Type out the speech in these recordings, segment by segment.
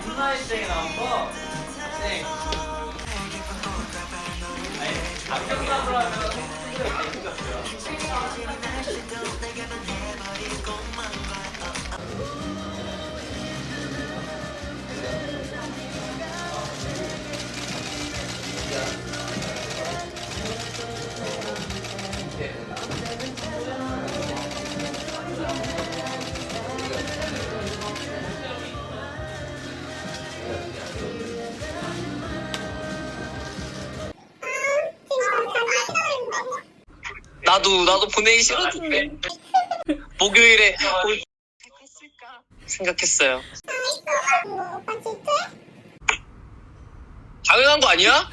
문화일생에 나온 거? 네. 아니, 감격사로 하면 생겼어요. 나도 보내기 싫었는데 목요일에 했을까 생각했어요. 오빠 질투해? 당연한 거 아니야?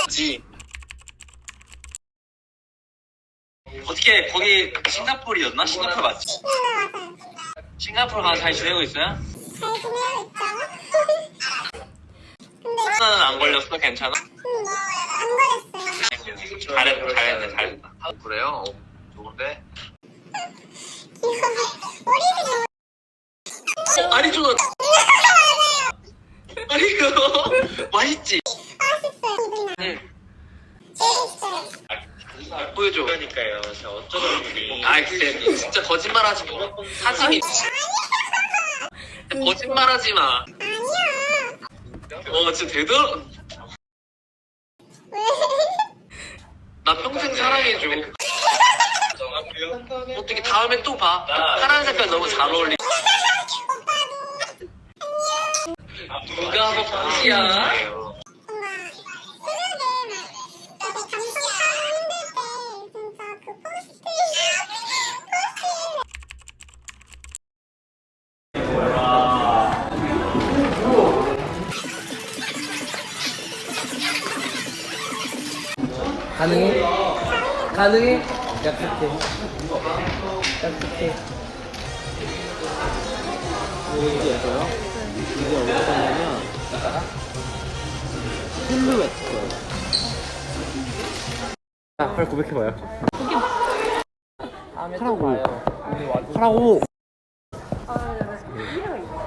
지 어떻게 거기 싱가포르였나? 싱가포르 맞지? 싱가포르 가서 잘 지내고 있어요? 잘 지내고 있잖아. 근데 코로나는 안 걸렸어? 괜찮아? 안 걸렸어요. 잘했다. 그래요? 좋은데? 귀여워. 아니 좀 아니 이거 맛있지? 맛있어요. 응. 재밌어요. 보여줘. 그러니까요. 제가 어쩌다 아 근데 진짜 거짓말하지 마. 사진이 거짓말하지 마. 아니야. 진짜 대단. 왜? 나 평생 사랑해줘. 어떻게 다음에 또 봐. 파란 색깔 너무 잘 어울리. 누가 뭐 굿이야? 뭔가 흐르게 막 감성 타고 힘들 때 진짜 그 포스트 가능해? 가능해? 약속해. 약속해. 이게 예뻐요? 이게 어디서 냐면 실루엣. 아, 빨리 고백해봐요. 다음에 또 봐요. 하라고.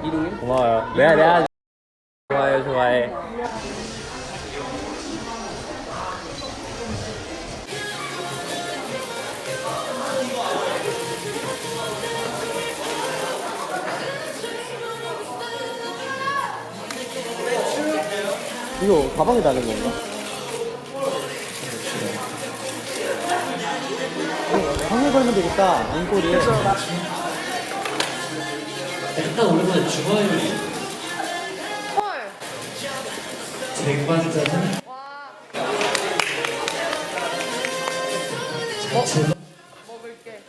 이름이? 고마워요. 내가 좋아해. 이거 가방에 다는 건가? 방에 걸면 되겠다. 안꼬리에. 일단 오랜만에 주말요리 헐. 쟁반짜장 먹을게.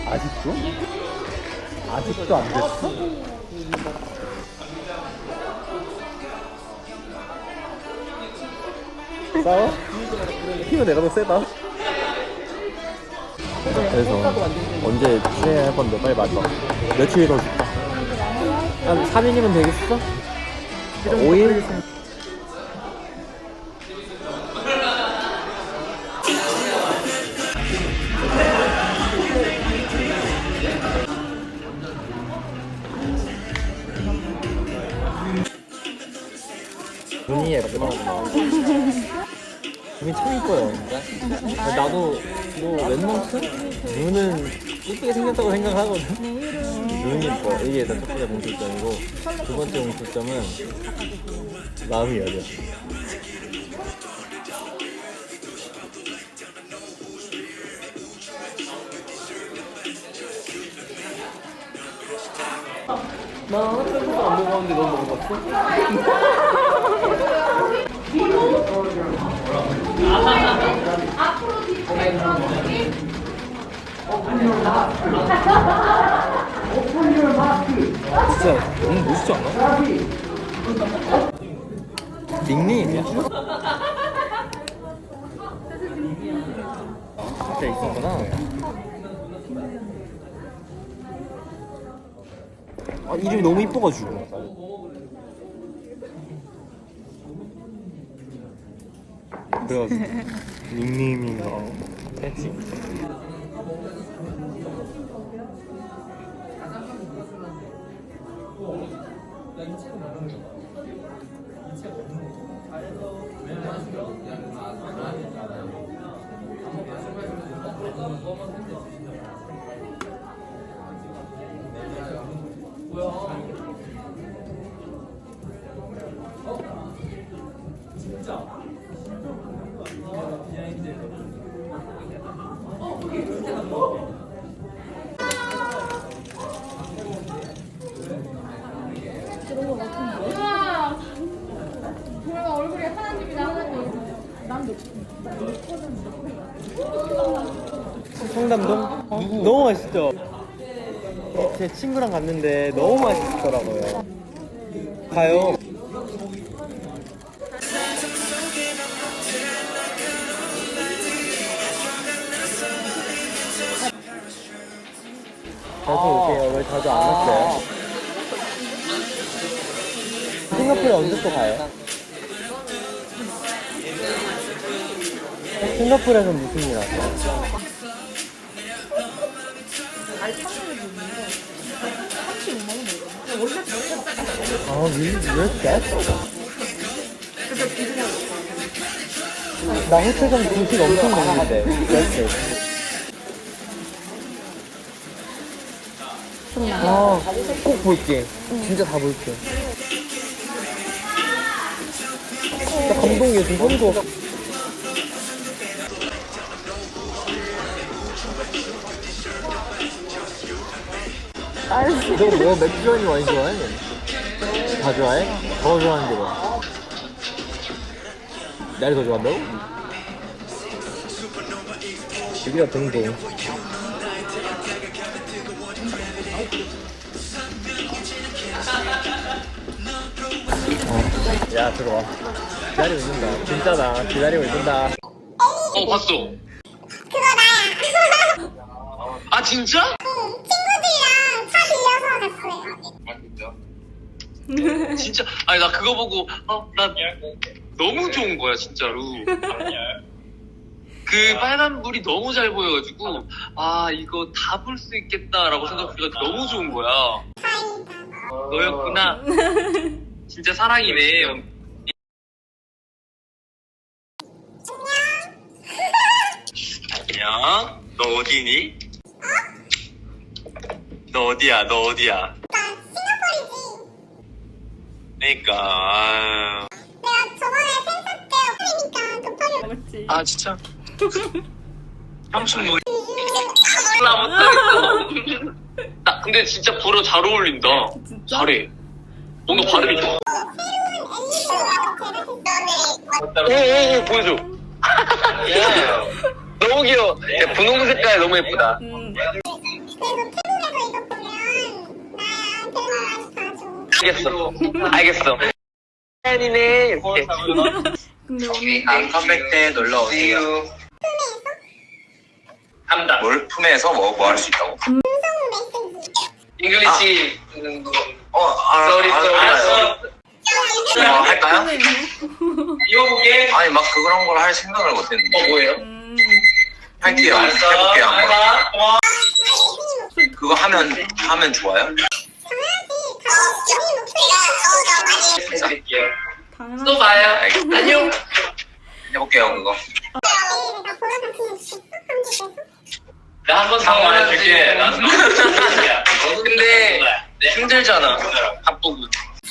아직도? 아직도 안 됐어? 싸워? 힘은 내가 더 세다. 그래서 언제 취해할 건데 빨리 맞춰. 며칠이 더 줄까? 한 3일이면 되겠어? 5일? 마지막으로 눈이 참 이뻐요. 나도 뭐 웬만큼 눈은 이쁘게 생겼다고 생각하거든. 눈이 이뻐. 이게 일단 첫 번째 공통점이고 두 번째 공통점은 마음이 여려. 나 핫도그도 안 먹었는데 너 먹어봤어? 진짜 너무 멋있지 않아? 닉네임이야? 진짜 있었구나. 아, 이름이 너무 이뻐가지고. 그래가지고 닉네임인가 했지. 우와 얼굴이 하나님이 나오는 청담동? 너무 맛있죠? 제 친구랑 갔는데 너무 맛있더라고요. 가요. 자주 오세요. 왜 자주 안 왔어요? 싱가포르에 언제 또 가요? 싱가포르에서 무슨 일 하세요? 아, 왜 that? 나 호텔 조식 엄청 먹는데. 그렇지. 아, 꼭 볼게. 진짜 다 볼게. 진짜 감동이야, 지금 선도. 너 뭐 맥주 좋아하니 와인 좋아해? 다 좋아해? 더 좋아하는 게 뭐야? 나를 더 좋아한다고? 여기가 동동. 야, 들어와. 기다리고 있는다. 진짜다. 기다리고 있는다. 봤어. 그거 나야. 아 진짜? 친구들이랑 차 빌려서 갔어요. 아 진짜? 진짜? 아니 나 그거 보고 나 너무 좋은 거야 진짜로. 그 빨간 불이 너무 잘 보여가지고 아 이거 다 볼 수 있겠다라고 생각해가지고 너무 좋은 거야. 다행이다. 너였구나. 진짜 사랑이네. 안녕. 너 어디니? 너 어디야? 너 어디야? 나 싱가포르지. 그러니까. 아유. 내가 저번에 팬사 때 그러니까 급하게 아 진짜? 삼촌 뭐? 나 못하겠어. 나 근데 진짜 보러 잘 어울린다. 잘해. 뭔가 발음이 좋아. 오 보여줘. 야 너무 귀여워. 야, 분홍 색깔 너무 예쁘다. 그래서 태국에서 이거 보면 나한테만 봐줘. 알겠어. 팬이네 이렇게. 저기 컴백 때 놀러 오세요. 한다. 뭘 품에서 뭐 할 수 있다고? 음성 메시지. 잉글리시 알았어. 할까요? 이어보게. 아니 막 그런 걸 할 생각을 못했는데. 뭐예요? 할게요. 해볼게요 한번. 그거 하면 좋아요? 당연하지. 언니 목소리가 더 많이 해드릴게요. 당연하지. 또 봐요. 안녕. 해볼게요 그거. 내가 보러 갔으면 좋겠어? 한국에서? 나 한 번 더 말해줄게. 근데 힘들잖아. 바쁘고.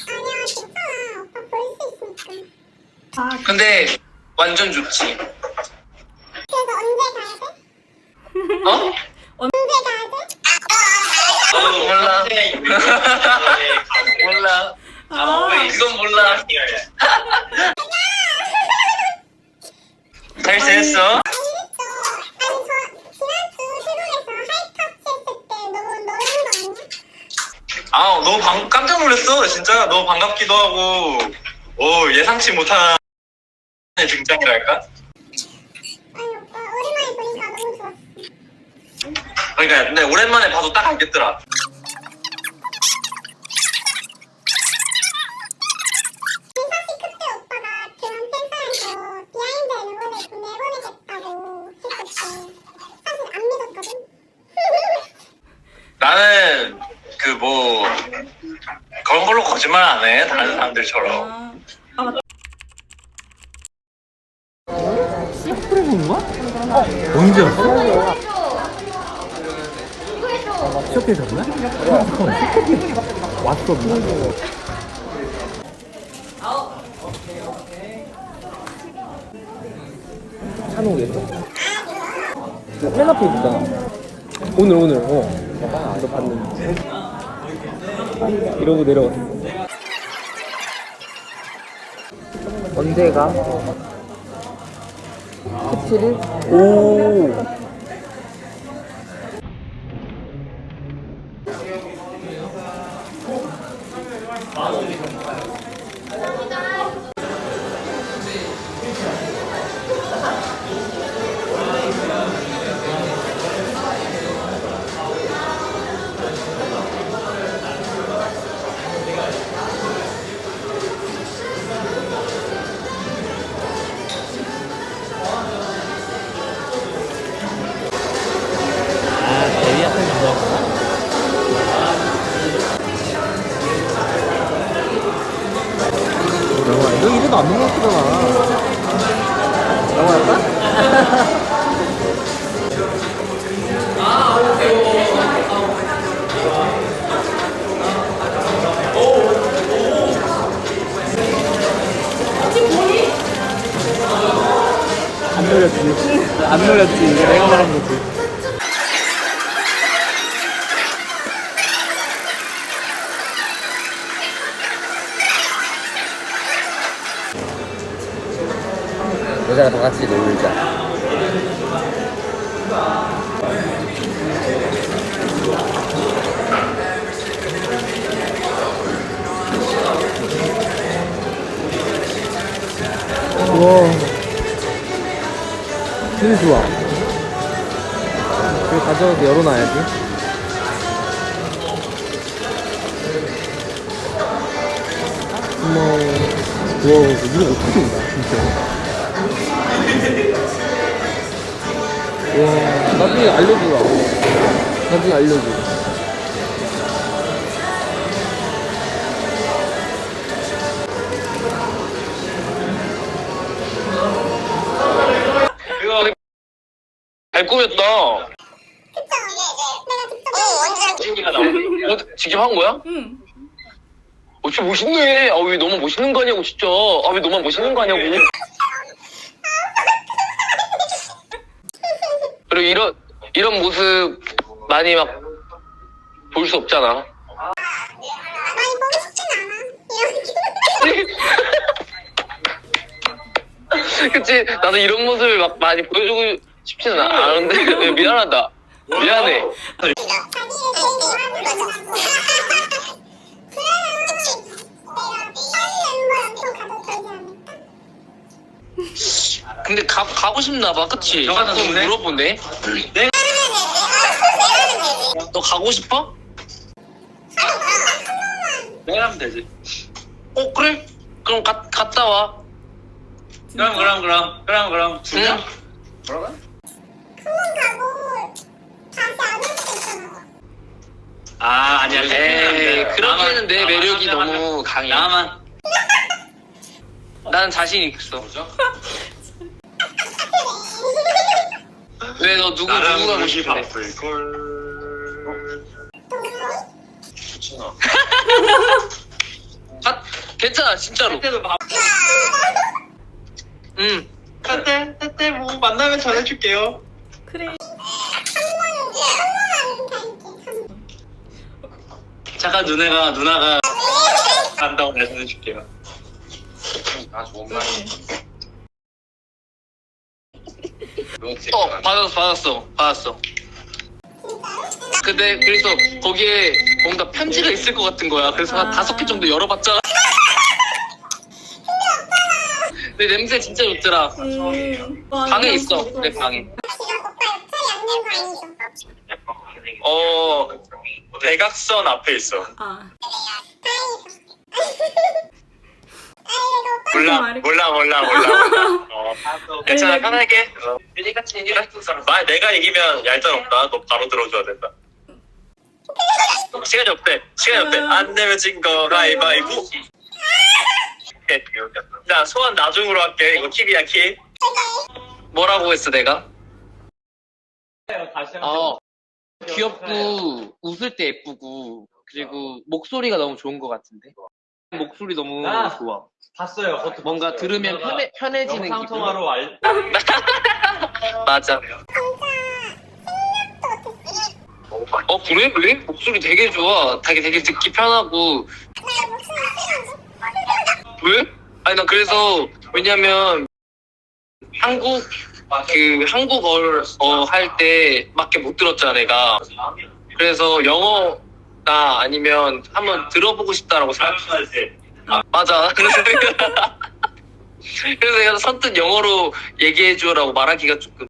아니야 괜찮아. 오빠 볼 수 있으니까. 아, 근데 완전 좋지. 그래서 언제 가야 돼? 어? 언제 가야 돼? 몰라. 몰라. 그건 몰라. 잘 지냈어? 아니 저 지난주 태국에서 하이타치 했을 때 너무 거 아니야? 아, 너무 깜짝 놀랐어. 진짜 너무 반갑기도 하고, 예상치 못한 등장이랄까? 아니 오빠 오랜만에 보니까 너무 좋았어. 그러니까, 근데 오랜만에 봐도 딱 알겠더라. 사실 그때 오빠가 그런 팬사에서 비하인드 응원을 보내보내겠다고 했을 때 사실 안 믿었거든? 나는, 그런 걸로 거짓말 안 해. 다른 사람들처럼. 씨앗 뿌려본 거야? 언제 왔어? 시작해졌나? 잠깐만 왔었나? 찬호겠어? 펜 앞에 있잖아. 오늘 너 봤는데 이러고 내려갔어. 언제가? 17일? 오. 너 이래도 안 먹었잖아. 영화 할까? 안 노렸지. 안 노렸지. 내가 말한 거지. 여자가 다 같이 놀자. 우와, 되게 좋아. 이거 가져와서 열어놔야지. 고마워. 우와, 이거 어떻게 된 거야, 진짜. 와, 나중에 알려주라. 나중에 알려줘. 이거 잘 꾸몄다. 그쵸? 내가 직접 완전. 직접 한 거야? 응. 진짜 멋있네. 왜 너무 멋있는 거 아니냐고, 진짜. 왜 너만 멋있는 거 아니냐고. 그리고 이런 모습 많이 막 볼 수 없잖아. 많이 보고 싶진 않아. 이렇게. 그치? 나도 이런 모습을 막 많이 보여주고 싶지는 않은데. 미안하다. 미안해. 자기를 제일 좋아하는 거죠. 그러면 내가 빨리 멤버랑 또 가도 되지 않을까? 근데 가고 싶나 봐, 그치? 너가 좀 좋네. 물어보네. 너 가고 싶어? 내가 하면 되지. 그래? 그럼 갔다 와. 그럼. 응? 뭐라고? 한번 가고 다시 안 올 수도 있잖아. 아니야. 에이, 그러기에는 내 매력이 너무 강해. 나만. 난 자신 있어. 왜 너 누구 가고 싶은데? 괜찮아. 아, 괜찮아 진짜로. 그때도 밥. 응. 그때 뭐 만나면 전해줄게요. 그래. 잠깐 누나가 간다고 내가 전해줄게요. 아 좋은 말. 받았어. 근데 그래서 거기에 뭔가 편지가 있을 것 같은 거야. 그래서 한 5개 정도 열어봤잖아. 근데 냄새 진짜 좋더라. 방에 있어. 내 방에. 지금 오빠 욕설이 안 되는 거 아니죠? 대각선 앞에 있어. 아. 몰라. 괜찮아, 편하게. 유니같이 얘기를 했던 사람. 내가 이기면 얄짤 없다. 너 바로 들어줘야 된다. 시간이 없대. 안 내면 진 거 가위바위보. 자, 소원 나중으로 할게. 이거 킵이야, 킵. 뭐라고 했어 내가? 귀엽고 웃을 때 예쁘고 그리고 목소리가 너무 좋은 것 같은데. 목소리 너무 좋아. 봤어요. 그것도 뭔가 봤어요. 들으면 편해지는 영상 기분. 통화로 알. 맞아. 그래? 왜? 목소리 되게 좋아. 되게 듣기 편하고. 왜? 아니 나 그래서 왜냐면 한국어 할 때밖에 못 들었잖아 내가. 그래서 영어나 아니면 한번 들어보고 싶다라고 생각했어. 맞아. 그래서 내가 선뜻 영어로 얘기해줘라고 말하기가 조금.